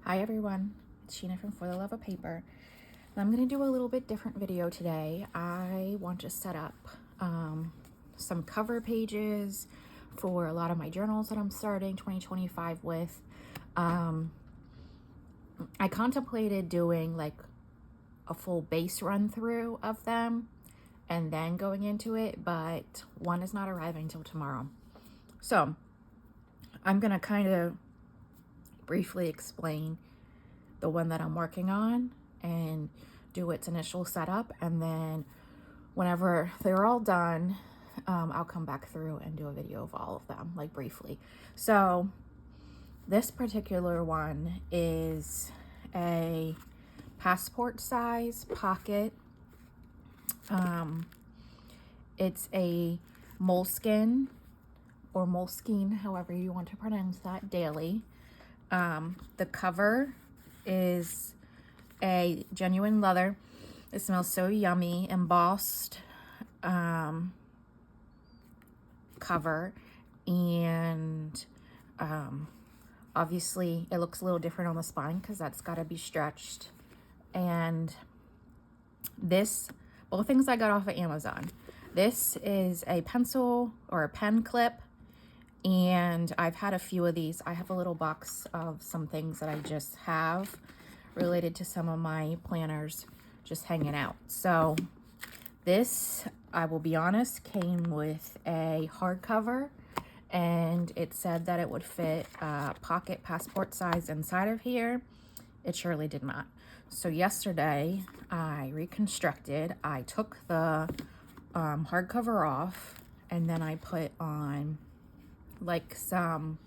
Hi everyone, it's Sheena from For the Love of Paper. I'm going to do a little bit different video today. I want to set up some cover pages for a lot of my journals that I'm starting 2025 with. I contemplated doing like a full base run through of them and then going into it, but one is not arriving until tomorrow. So I'm going to kind of briefly explain the one that I'm working on and do its initial setup, and then whenever they're all done, I'll come back through and do a video of all of them, like briefly. So this particular one is a passport size pocket. It's a Moleskine or Moleskine, however you want to pronounce that, daily. The cover is a genuine leather. It smells so yummy, embossed cover, and obviously it looks a little different on the spine because that's got to be stretched. And this, both things I got off of Amazon. This is a pencil or a pen clip, and I've had a few of these. I have a little box of some things that I just have related to some of my planners just hanging out. So this, I will be honest, came with a hardcover, and it said that it would fit pocket passport size inside of here. It surely did not. So yesterday I reconstructed. I took the hardcover off, and then I put on like some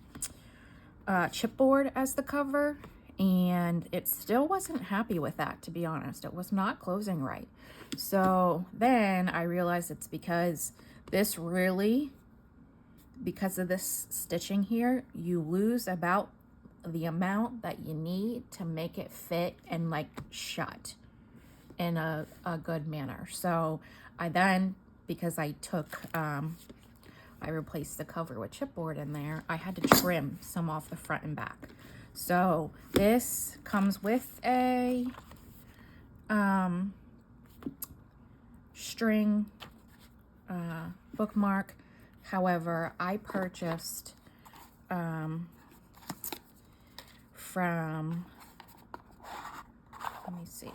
chipboard as the cover, and it still wasn't happy with that, to be honest. It was not closing right. So then I realized it's because this really, because of this stitching here, you lose about the amount that you need to make it fit and like shut in a good manner. So I then, because I took I replaced the cover with chipboard in there, I had to trim some off the front and back. So this comes with a string bookmark. However, I purchased from, let me see,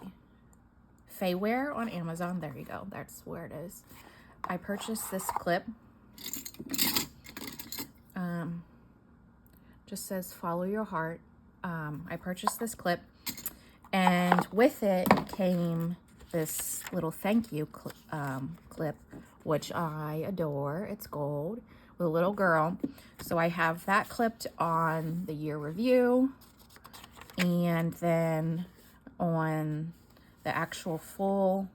Fayware on Amazon. There you go. That's where it is. I purchased this clip. Just says follow your heart. I purchased this clip, and with it came this little thank you clip, which I adore. It's gold with a little girl. So I have that clipped on the year review, and then on the actual full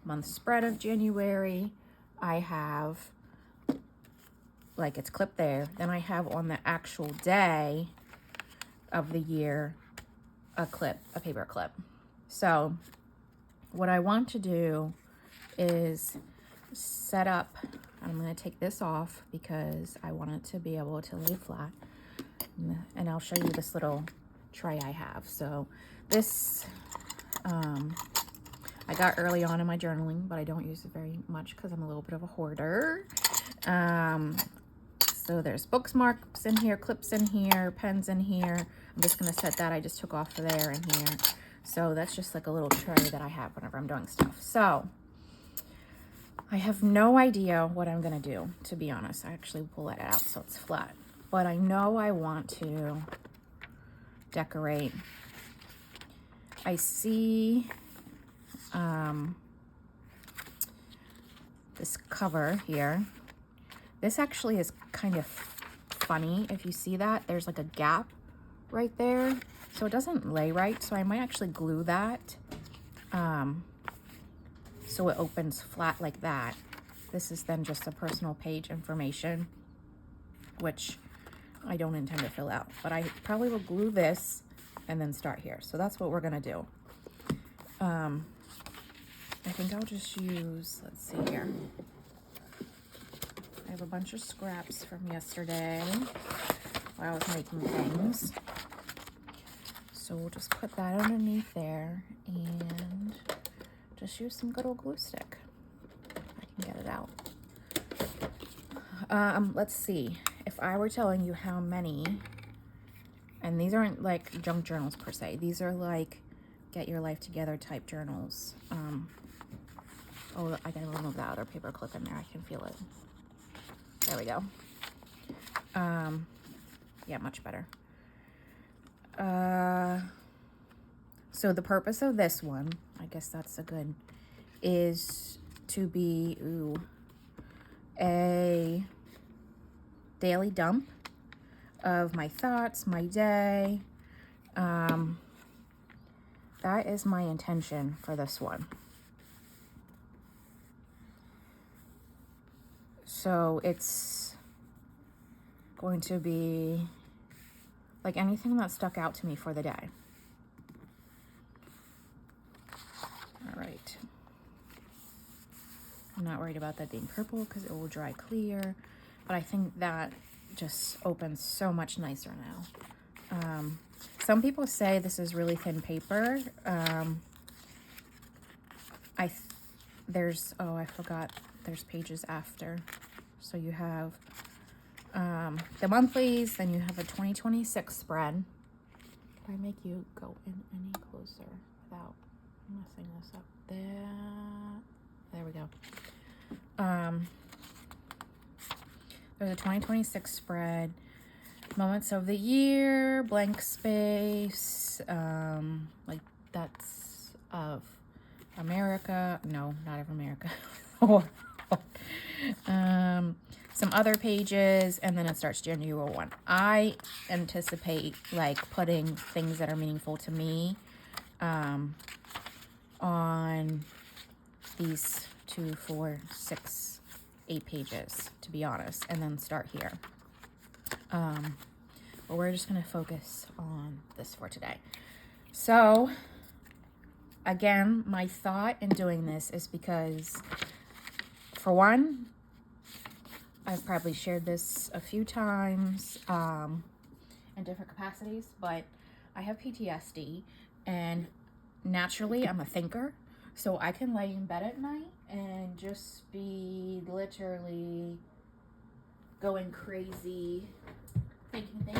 month spread of January, I have, like, it's clipped there. Then I have on the actual day of the year a clip, a paper clip. So what I want to do is set up, I'm going to take this off because I want it to be able to lay flat, and I'll show you this little tray I have. So this I got early on in my journaling, but I don't use it very much because I'm a little bit of a hoarder. So there's bookmarks in here, clips in here, pens in here. I'm just going to set that I just took off of there in here. So that's just like a little tray that I have whenever I'm doing stuff. So I have no idea what I'm going to do, to be honest. I actually pull it out so it's flat. But I know I want to decorate. I see this cover here. This actually is kind of funny. If you see that, there's like a gap right there. So it doesn't lay right. So I might actually glue that so it opens flat like that. This is then just a personal page information, which I don't intend to fill out. But I probably will glue this and then start here. So that's what we're going to do. I think I'll just use, let's see here. I have a bunch of scraps from yesterday while I was making things. So we'll just put that underneath there and just use some good old glue stick. I can get it out. Let's see. If I were telling you how many, and these aren't like junk journals per se, these are like get your life together type journals. Oh, I gotta remove that other paper clip in there. I can feel it. There we go. Yeah, much better. So the purpose of this one, I guess that's a good, is to be a daily dump of my thoughts, my day. That is my intention for this one. So it's going to be like anything that stuck out to me for the day. All right. I'm not worried about that being purple because it will dry clear, but I think that just opens so much nicer now. Some people say this is really thin paper. I forgot there's pages after. So you have the monthlies, then you have a 2026 spread. Can I make you go in any closer without messing this up? There we go. There's a 2026 spread, moments of the year, blank space, like that's of America. No, not of America. Some other pages, and then it starts January 1. I anticipate like putting things that are meaningful to me on these 2, 4, 6, 8 pages, to be honest, and then start here. But we're just going to focus on this for today. So again, my thought in doing this is because, for one, I've probably shared this a few times in different capacities, but I have PTSD, and naturally I'm a thinker, so I can lay in bed at night and just be literally going crazy, thinking.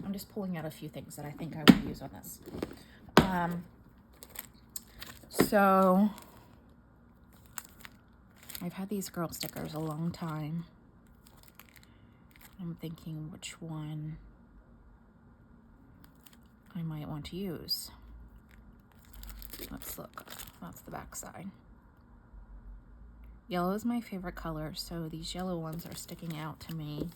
I'm just pulling out a few things that I think I would use on this. So I've had these girl stickers a long time. I'm thinking which one I might want to use. Let's look. That's the back side. Yellow is my favorite color, so these yellow ones are sticking out to me.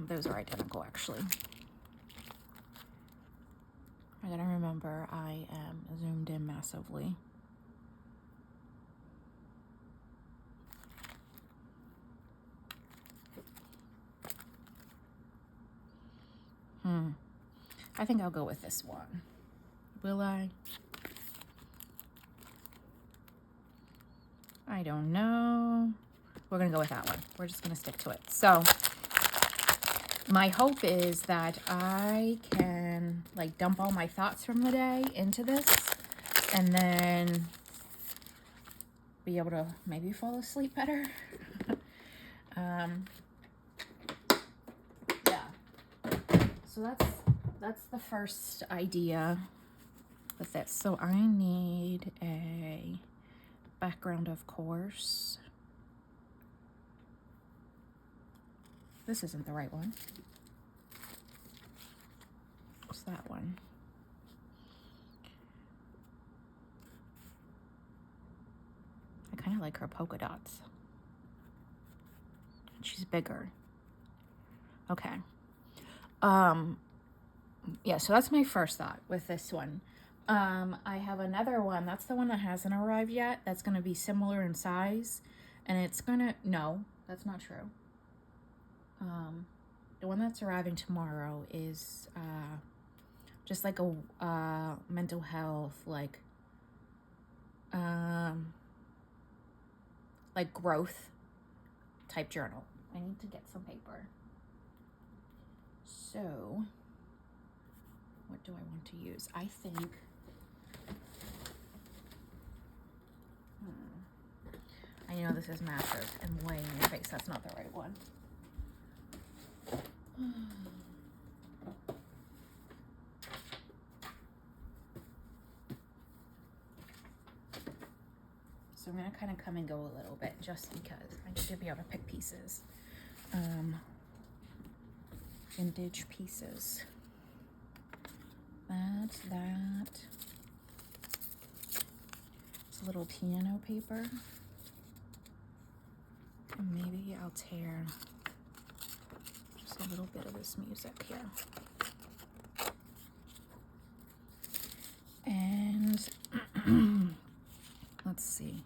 Those are identical, actually. I gotta remember I am zoomed in massively. I think I'll go with this one. Will I? I don't know. We're gonna go with that one. We're just gonna stick to it. So my hope is that I can like dump all my thoughts from the day into this and then be able to maybe fall asleep better. Yeah. So that's the first idea with this. So I need a background, of course. This isn't the right one. What's that one? I kind of like her polka dots. She's bigger. Okay. Yeah, so that's my first thought with this one. I have another one. That's the one that hasn't arrived yet. That's going to be similar in size. And it's going to... No, that's not true. The one that's arriving tomorrow is just like a mental health, like growth type journal. I need to get some paper. So what do I want to use? I think I know this is massive and way in your face. That's not the right one. So I'm going to kind of come and go a little bit just because I need to be able to pick pieces. Vintage pieces. That's that. It's a little piano paper. And maybe I'll tear just a little bit of this music here. And let's see.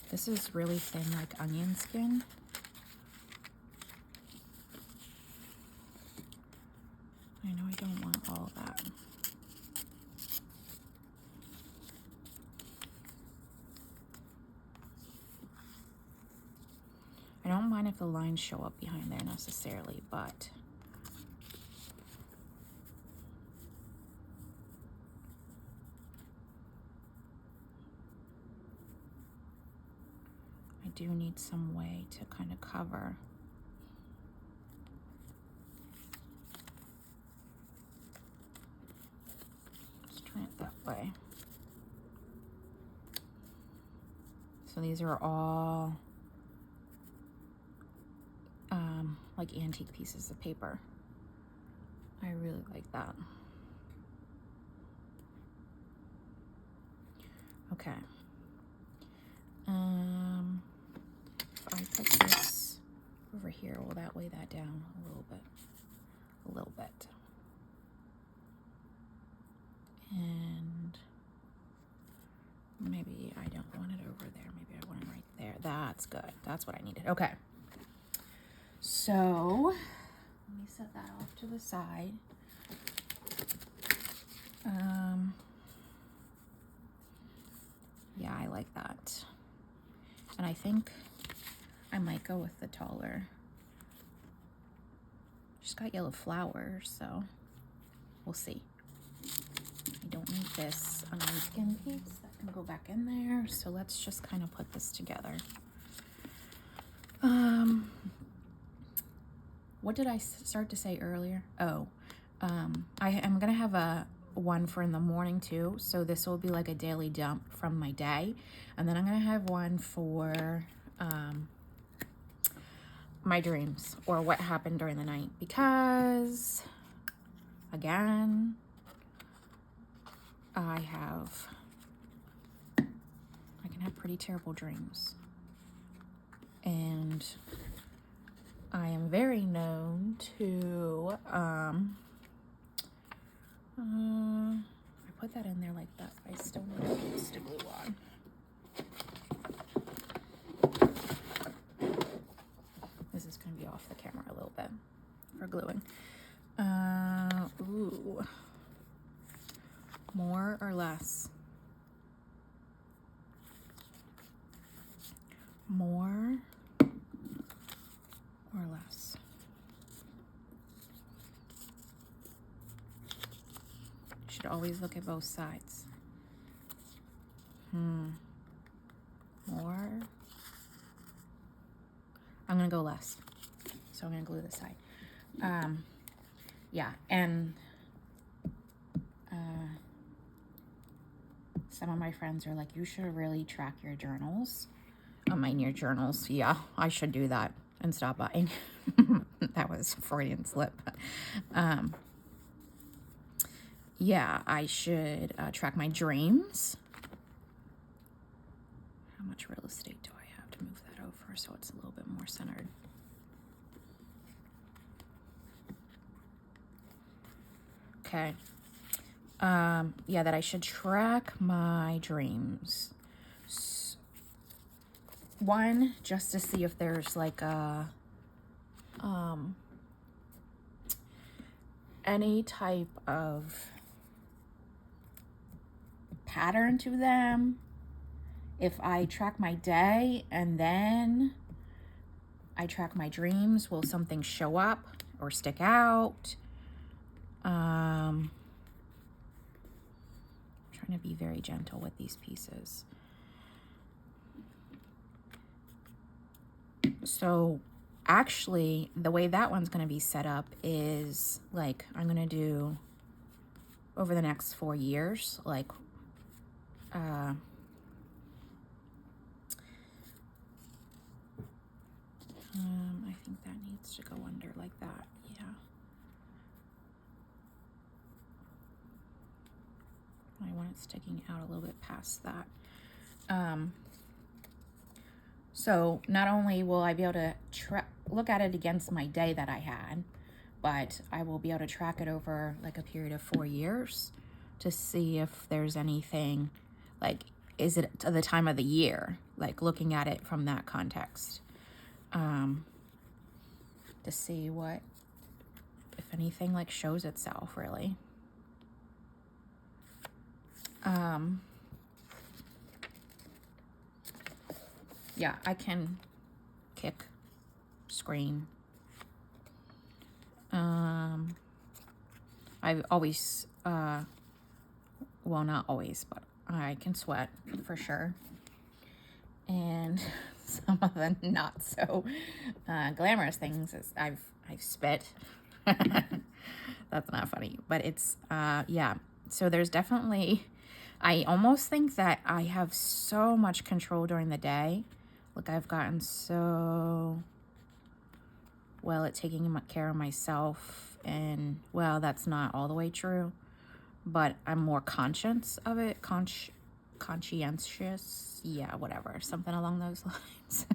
This is really thin, like onion skin. I know I don't want all that. I don't mind if the lines show up behind there necessarily, but I do need some way to kind of cover. Let's try it that way. So these are all like antique pieces of paper. I really like that. Okay. If I put this over here, will that weigh that down a little bit? A little bit. And maybe I don't want it over there. Maybe I want it right there. That's good. That's what I needed. Okay. So let me set that off to the side. Yeah, I like that. And I think I might go with the taller. She's got yellow flowers, so we'll see. I don't need this skin piece. That can go back in there. So let's just kind of put this together. What did I start to say earlier? Oh, I'm gonna have a one for in the morning too. So this will be like a daily dump from my day. And then I'm gonna have one for my dreams or what happened during the night. Because, again, I can have pretty terrible dreams. And I am very known to, I put that in there like that, but I still need to use the glue on. This is going to be off the camera a little bit for gluing. Ooh. More or less? More or less? Should always look at both sides. More. I'm gonna go less. So I'm gonna glue this side. Yeah, and some of my friends are like, you should really track your journals. My near journals. Yeah, I should do that and stop buying. That was a Freudian slip. Yeah, I should track my dreams. How much real estate do I have to move that over so it's a little bit more centered? Okay. Yeah, that I should track my dreams. One, just to see if there's like a any type of pattern to them. If I track my day and then I track my dreams, will something show up or stick out? Trying to be very gentle with these pieces. So actually, the way that one's going to be set up is like, I'm going to do over the next 4 years, like, I think that needs to go under like that. Yeah. I want it sticking out a little bit past that. So not only will I be able to look at it against my day that I had, but I will be able to track it over like a period of 4 years to see if there's anything, like, is it to the time of the year, like looking at it from that context, to see what, if anything, like shows itself really. Yeah, I can kick, scream. I've always, well, not always, but I can sweat for sure. And some of the not so glamorous things is I've spit. That's not funny, but it's, yeah. So there's definitely, I almost think that I have so much control during the day. Like, I've gotten so well at taking care of myself, and well, that's not all the way true, but I'm more conscious of it, conscientious, yeah, whatever, something along those lines,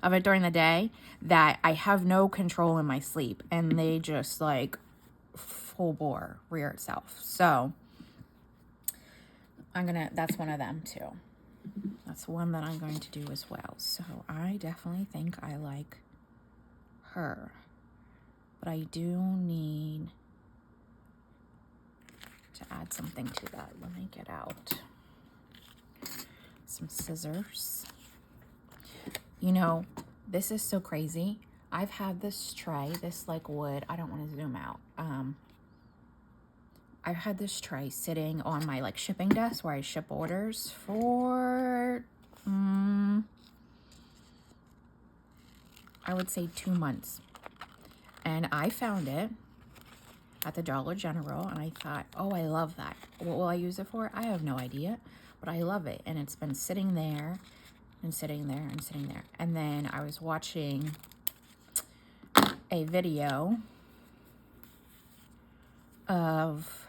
of it during the day, that I have no control in my sleep, and they just like full bore rear itself. So that's one of them too. That's one that I'm going to do as well. So I definitely think I like her, but I do need to add something to that. Let me get out some scissors. You know, this is so crazy. I've had this tray, this like wood, I don't want to zoom out. I've had this tray sitting on my like shipping desk where I ship orders for, I would say 2 months. And I found it at the Dollar General, and I thought, oh, I love that. What will I use it for? I have no idea, but I love it. And it's been sitting there and sitting there and sitting there. And then I was watching a video of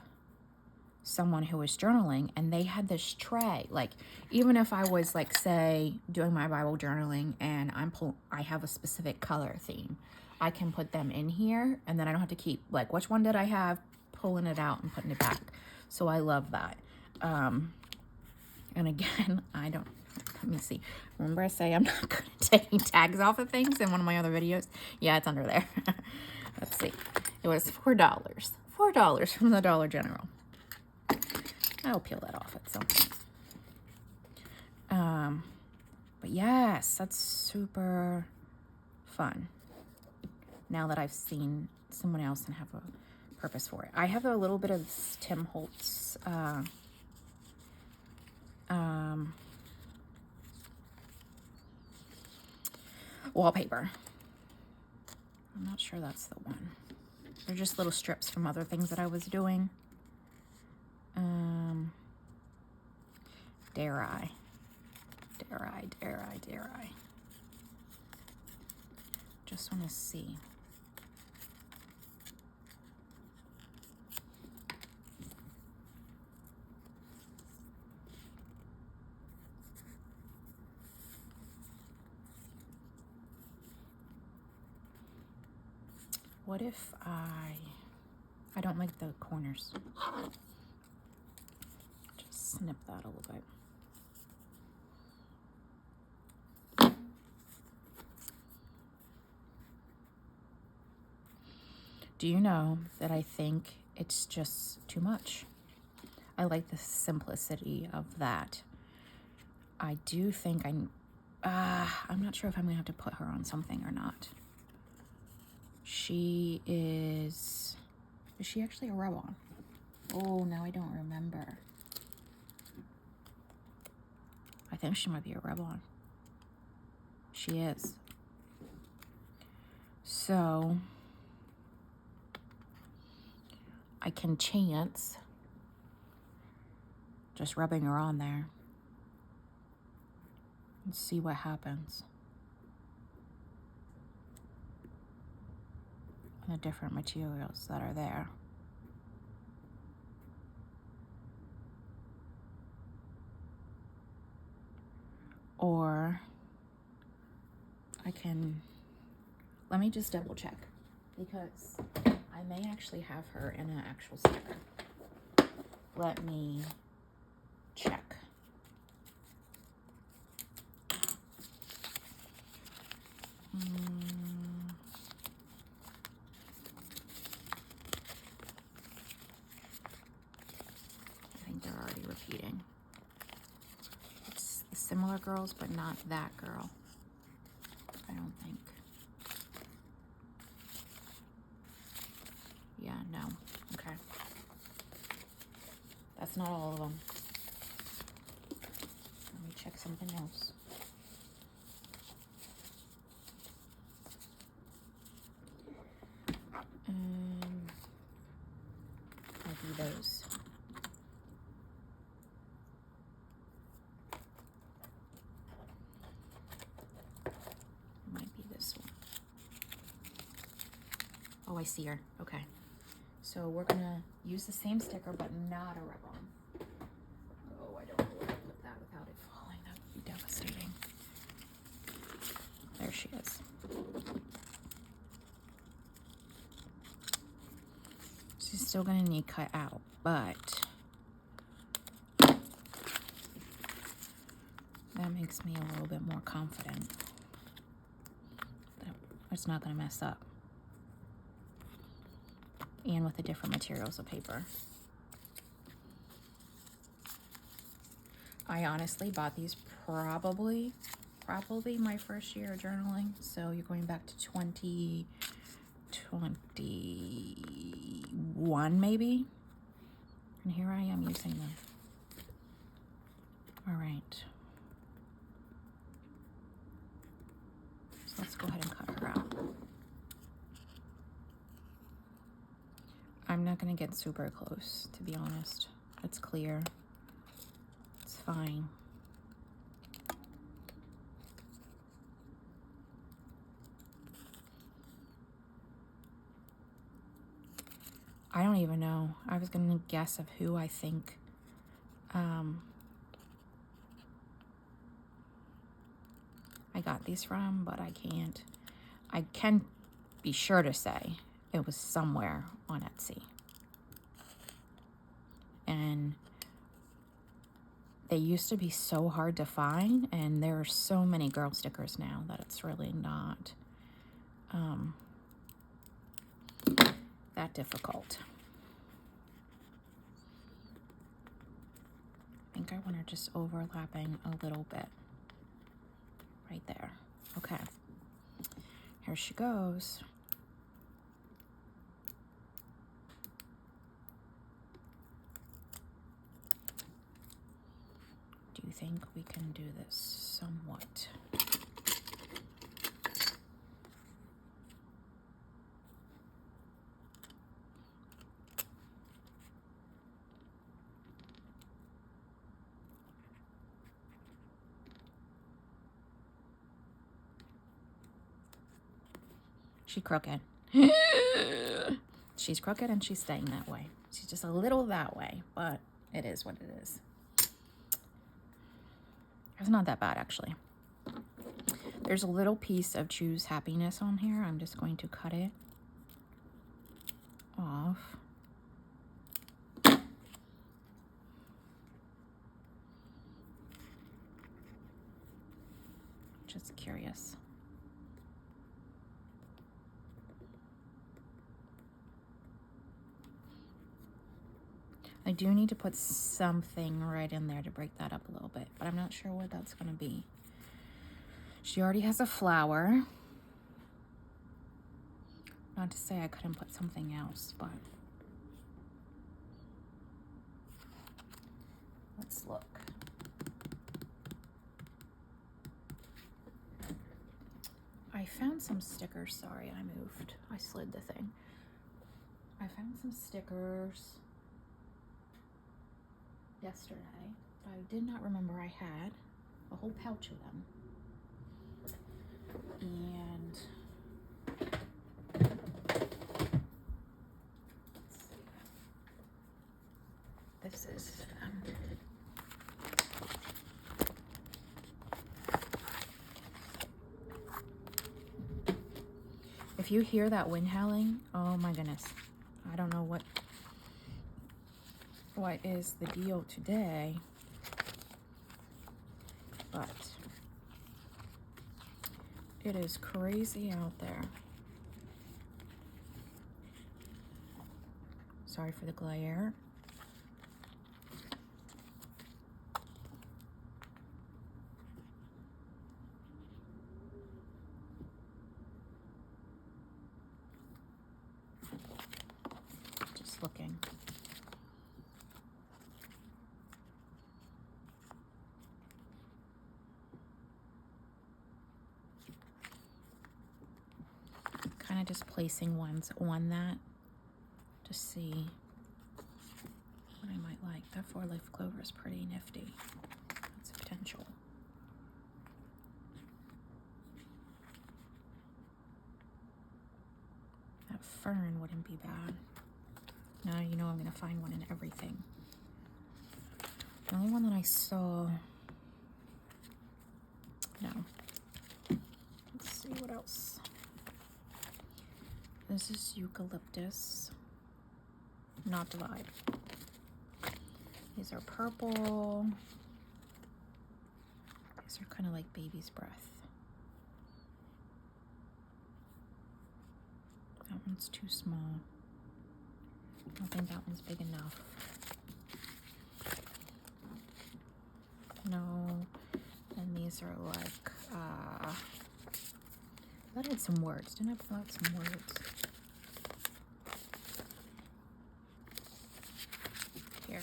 someone who was journaling, and they had this tray. Like, even if I was like, say, doing my Bible journaling and I have a specific color theme, I can put them in here, and then I don't have to keep like, which one did I have, pulling it out and putting it back. So I love that. And again, let me see. Remember I say I'm not good at taking tags off of things in one of my other videos? Yeah, it's under there. Let's see. It was $4. $4 from the Dollar General. I'll peel that off at some point. But yes, that's super fun. Now that I've seen someone else and have a purpose for it. I have a little bit of Tim Holtz wallpaper. I'm not sure that's the one. They're just little strips from other things that I was doing. Dare I? Just want to see. What if I don't like the corners. Just snip that a little bit. Do you know that I think it's just too much? I like the simplicity of that. I do think I'm not sure if I'm gonna have to put her on something or not. She is Is she actually a rub-on? Oh, now I don't remember. I think she might be a rub-on. She is. So I can chance just rubbing her on there and see what happens. The different materials that are there. Or I can, let me just double check, because I may actually have her in an actual sticker. Let me check. I think they're already repeating. It's the similar girls, but not that girl. I don't think. Yeah, no. Okay. That's not all of them. Let me check something else. I'll do those. Might be this one. Oh, I see her. Okay. So we're gonna use the same sticker, but not a rub-on. Oh, I don't know where to put that without it falling. That would be devastating. There she is. She's still gonna need cut out, but that makes me a little bit more confident that it's not gonna mess up. And with the different materials of paper. I honestly bought these probably my first year of journaling. So you're going back to 2021 maybe. And here I am using them. All right. So let's go ahead and cut her out. I'm not gonna get super close, to be honest. It's clear. It's fine. I don't even know. I was gonna guess of who I think I got these from, but I can't. I can be sure to say it was somewhere on Etsy. And they used to be so hard to find, and there are so many girl stickers now that it's really not that difficult. I think I want her just overlapping a little bit right there. Okay, here she goes. Do you think we can do this somewhat? She's crooked. She's crooked and she's staying that way. She's just a little that way, but it is what it is. It's not that bad, actually. There's a little piece of Choose Happiness on here. I'm just going to cut it off. Just curious. I do need to put something right in there to break that up a little bit, but I'm not sure what that's going to be. She already has a flower. Not to say I couldn't put something else, but Let's look. I found some stickers. Sorry, I moved. I slid the thing. I found some stickers yesterday that I did not remember I had. A whole pouch of them. And let's see. This is if you hear that wind howling, oh my goodness. I don't know what is the deal today, but it is crazy out there. Sorry for the glare. Just looking. Kind of just placing ones on that to see what I might like. That 4-leaf clover is pretty nifty. That's a potential. That fern wouldn't be bad. Now you know I'm gonna find one in everything. The only one that I saw, no. Let's see what else. This is eucalyptus, not divide. These are purple. These are kind of like baby's breath. That one's too small. I don't think that one's big enough. No. And these are like, that had some words. Didn't I pull out some words? Here.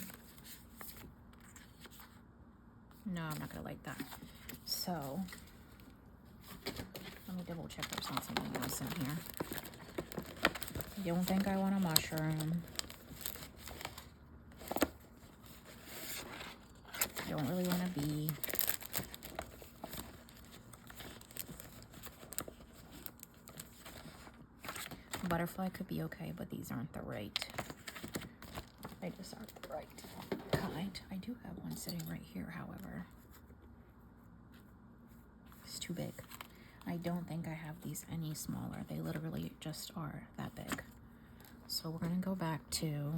No, I'm not gonna like that. So, let me double check there's not something else in here. I don't think I want a mushroom. I don't really want a bee. A butterfly could be okay, but these aren't the right. They just aren't the right kind. I do have one sitting right here, however. It's too big. I don't think I have these any smaller. They literally just are that big. So we're gonna go back to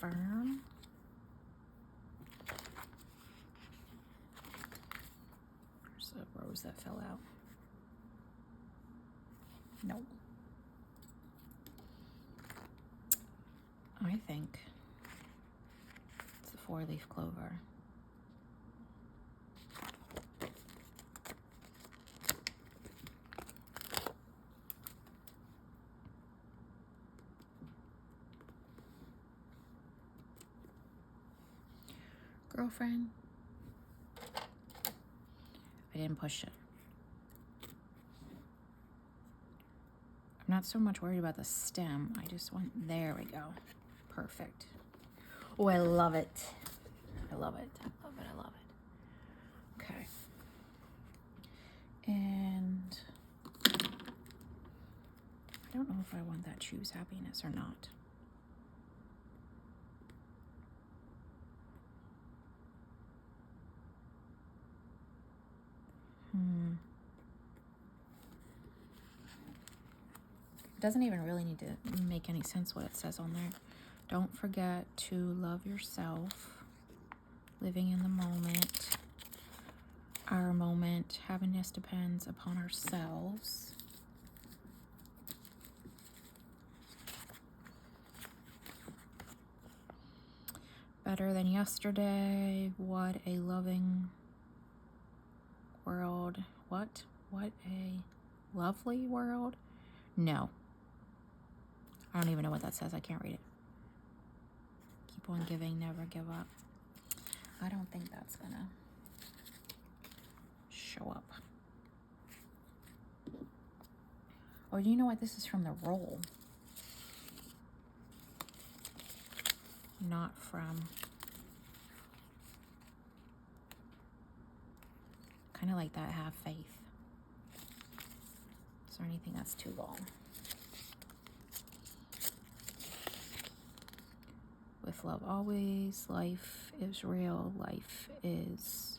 fern. There's a rose that fell out. No. I think it's a 4-leaf clover. Girlfriend, I didn't push it. I'm not so much worried about the stem. I just want, there we go. Perfect. Oh, I love it. I love it. I love it. I love it. Okay. And I don't know if I want that choose happiness or not. It doesn't even really need to make any sense what it says on there. Don't forget to love yourself, living in the moment. Our moment, happiness depends upon ourselves. Better than yesterday. What a loving world. What a Lovely World? No. I don't even know what that says. I can't read it. Keep on giving, never give up. I don't think that's gonna show up. Oh, you know what? This is from the roll. Not from... Kind of like that Have Faith. Is there anything that's too long? With love always, life is real, life is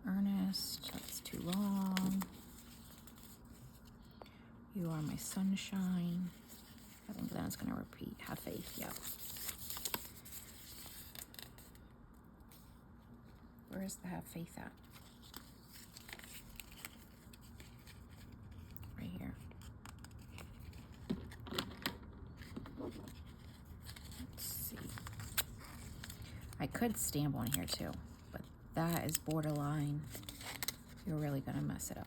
earnest. That's too long. You are my sunshine. I think then it's going to repeat. Have faith, yeah. Where is the have faith at? Right here. Let's see. I could stamp on here too, but that is borderline. You're really going to mess it up.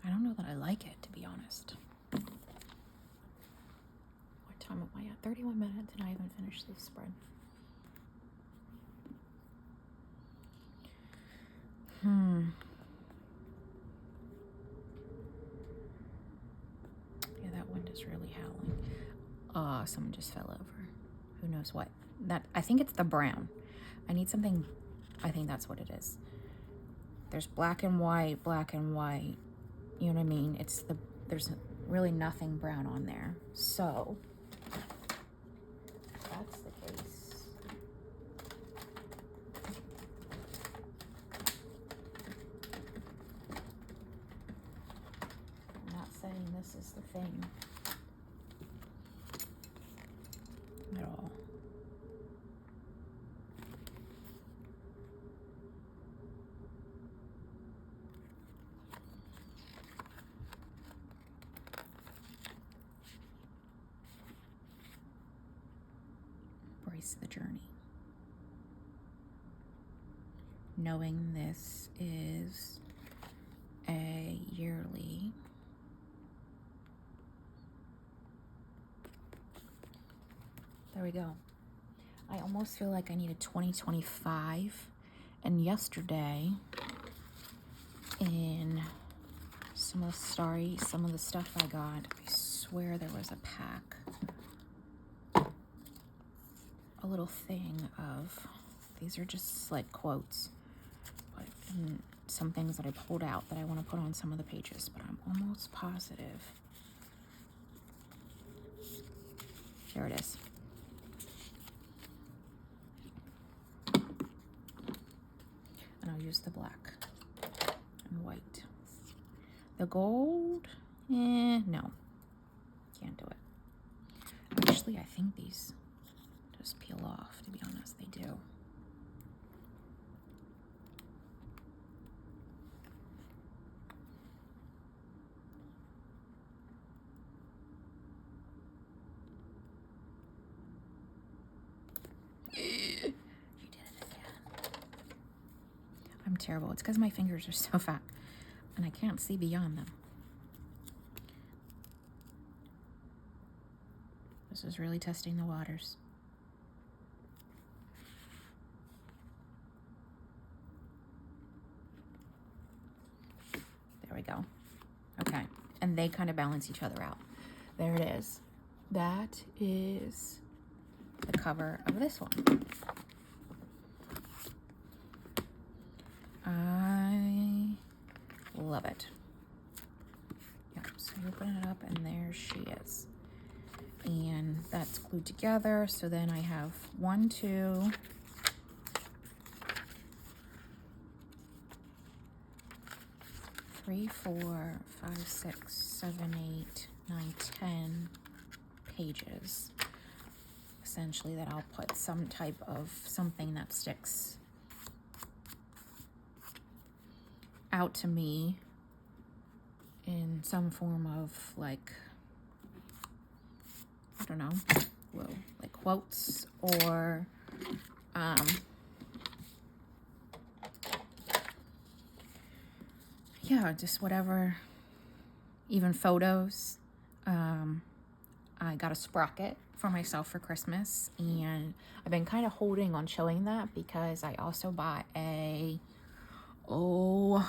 I don't know that I like it, to be honest. What time am I at? 31 minutes and I haven't finished this spread. Yeah, that wind is really howling. Someone just fell over. Who knows what? I think it's the brown. I need something. I think that's what it is. There's black and white, black and white. You know what I mean? There's really nothing brown on there. So, if that's the case. I'm not saying this is the thing at all. The journey. Knowing this is a yearly. There we go. I almost feel like I need a 2025. And yesterday, in some of the stuff I got, I swear there was a pack. A little thing of, these are just like quotes, but some things that I pulled out that I want to put on some of the pages, but I'm almost positive. There it is. And I'll use the black and white. The gold, no, can't do it. Actually, I think these just peel off, to be honest, they do. You did it again. I'm terrible. It's because my fingers are so fat and I can't see beyond them. This is really testing the waters. There we go. Okay. And they kind of balance each other out. There it is. That is the cover of this one. I love it. Yep. So you open it up and there she is. And that's glued together. So then I have 1, 2, 3, 4, 5, 6, 7, 8, 9, 10 pages. Essentially, that I'll put some type of something that sticks out to me in some form of like I don't know, well, like quotes or yeah, just whatever, even photos. I got a sprocket for myself for Christmas, and I've been kind of holding on showing that because I also bought a, oh,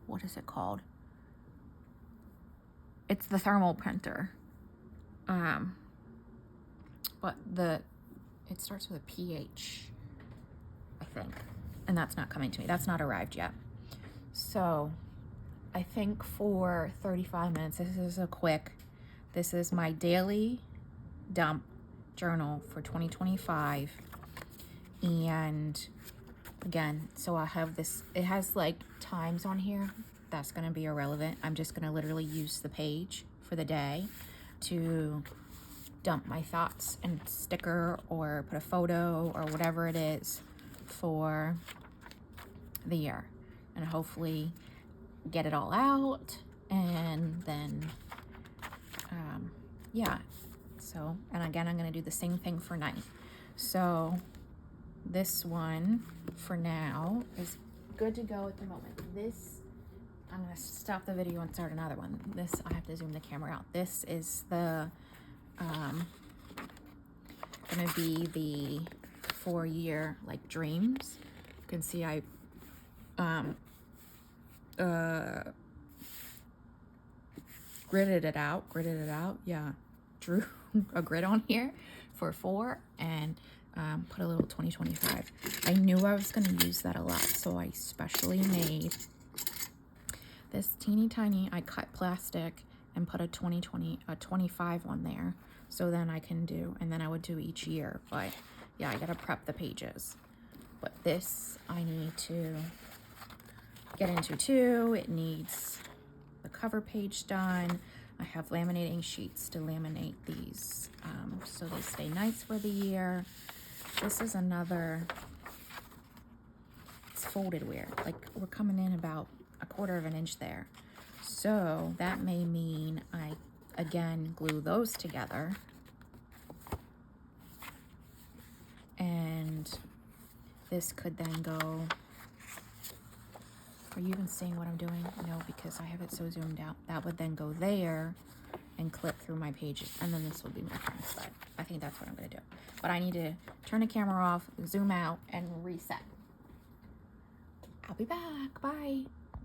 what is it called? It's the thermal printer. But it starts with a PH, I think, and that's not coming to me. That's not arrived yet. So I think for 35 minutes, this is my daily dump journal for 2025. And again, so I have this, it has like times on here. That's going to be irrelevant. I'm just going to literally use the page for the day to dump my thoughts and sticker or put a photo or whatever it is for the year, and hopefully get it all out. And then yeah, so, and again, I'm going to do the same thing for night. So this one for now is good to go at the moment. This, I'm going to stop the video and start another one. This, I have to zoom the camera out. This is the going to be the 4-year like dreams. You can see I gridded it out, yeah, drew a grid on here for 4 and put a little 2025. I knew I was going to use that a lot, so I specially made this teeny tiny, I cut plastic and put a 25 on there, so then I can do, and then I would do each year. But yeah, I gotta prep the pages. But this I need to get into too. It needs the cover page done. I have laminating sheets to laminate these so they stay nice for the year. This is another, it's folded weird, like we're coming in about 1/4 of an inch there. So that may mean I again glue those together. And this could then go, are you even seeing what I'm doing? No, because I have it so zoomed out. That would then go there and clip through my pages, and then this will be my front side. I think that's what I'm gonna do. But I need to turn the camera off, zoom out, and reset. I'll be back, bye.